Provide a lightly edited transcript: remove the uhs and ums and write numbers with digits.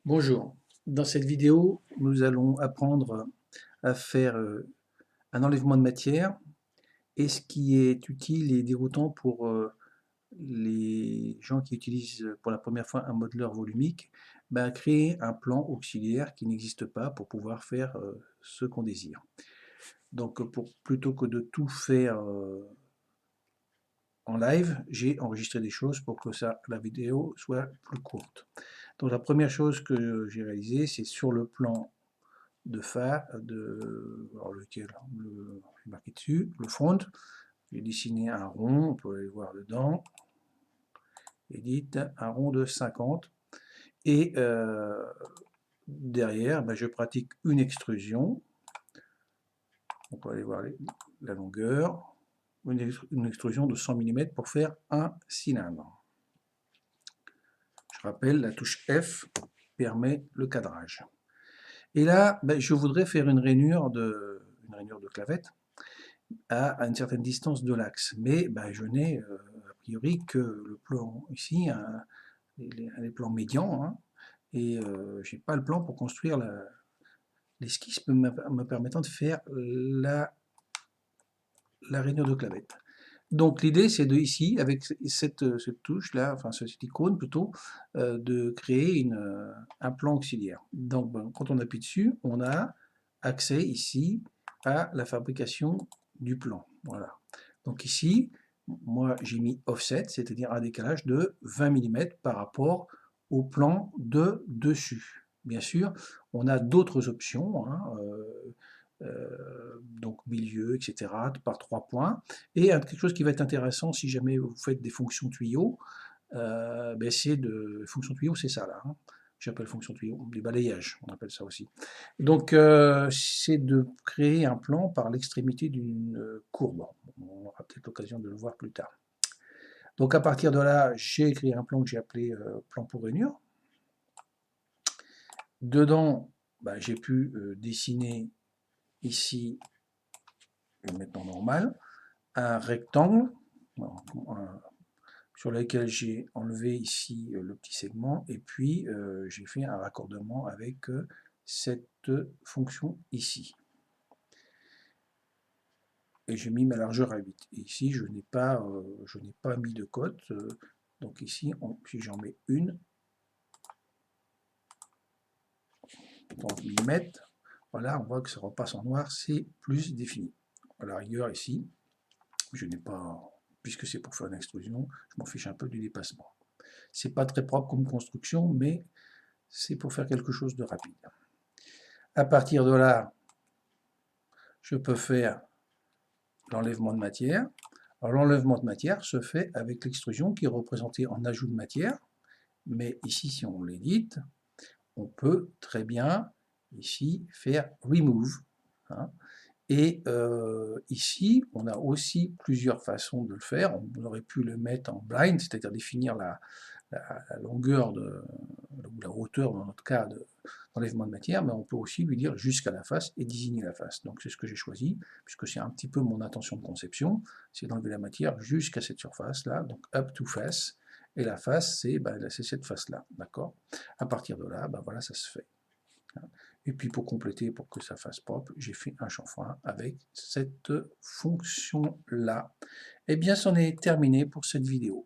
Bonjour, dans cette vidéo, nous allons apprendre à faire un enlèvement de matière et ce qui est utile et déroutant pour les gens qui utilisent pour la première fois un modeleur volumique, créer un plan auxiliaire qui n'existe pas pour pouvoir faire ce qu'on désire. Donc plutôt que de tout faire en live, j'ai enregistré des choses pour que la vidéo soit plus courte. Donc la première chose que j'ai réalisée, c'est sur le plan de phare, alors lequel, j'ai marqué dessus, le front, j'ai dessiné un rond, on peut aller voir dedans, edit, un rond de 50, et derrière, je pratique une extrusion, on peut aller voir la longueur, une extrusion de 100 mm pour faire un cylindre. Je rappelle, la touche F permet le cadrage. Et là, je voudrais faire une rainure de clavette à une certaine distance de l'axe. Mais je n'ai a priori que le plan ici, les plans médians, hein, et je n'ai pas le plan pour construire l'esquisse me permettant de faire la rainure de clavette. Donc l'idée c'est de ici, avec cette touche là, enfin cette icône plutôt, de créer un plan auxiliaire. Donc quand on appuie dessus, on a accès ici à la fabrication du plan. Voilà. Donc ici, moi j'ai mis offset, c'est-à-dire un décalage de 20 mm par rapport au plan de dessus. Bien sûr, on a d'autres options, hein, donc milieu, etc., par 3 points. Et quelque chose qui va être intéressant si jamais vous faites des fonctions tuyaux, c'est de fonction tuyau, c'est ça là, hein. J'appelle fonction tuyau, des balayages, on appelle ça aussi. Donc c'est de créer un plan par l'extrémité d'une courbe. On aura peut-être l'occasion de le voir plus tard. Donc à partir de là, j'ai créé un plan que j'ai appelé plan pour rainure. Dedans, j'ai pu dessiner ici, je vais le mettre en normal, un rectangle sur lequel j'ai enlevé ici le petit segment et puis j'ai fait un raccordement avec cette fonction ici. Et j'ai mis ma largeur à 8. Et ici, je n'ai pas mis de cote. Donc ici, si j'en mets une, 30 mm, voilà, on voit que ça repasse en noir, c'est plus défini. À la rigueur, ici, je n'ai pas, puisque c'est pour faire une extrusion, je m'en fiche un peu du dépassement. C'est pas très propre comme construction, mais c'est pour faire quelque chose de rapide. À partir de là, je peux faire l'enlèvement de matière. Alors l'enlèvement de matière se fait avec l'extrusion qui est représentée en ajout de matière, mais ici, si on l'édite, on peut très bien ici faire remove, hein. Et ici, on a aussi plusieurs façons de le faire. On aurait pu le mettre en blind, c'est-à-dire définir la longueur ou la hauteur, dans notre cas, d'enlèvement de matière, mais on peut aussi lui dire jusqu'à la face et désigner la face. Donc c'est ce que j'ai choisi, puisque c'est un petit peu mon intention de conception, c'est d'enlever la matière jusqu'à cette surface-là, donc up to face, et la face, c'est cette face-là, d'accord. À partir de là, voilà, ça se fait. Et puis pour compléter, pour que ça fasse propre, j'ai fait un chanfrein avec cette fonction-là. Eh bien, c'en est terminé pour cette vidéo.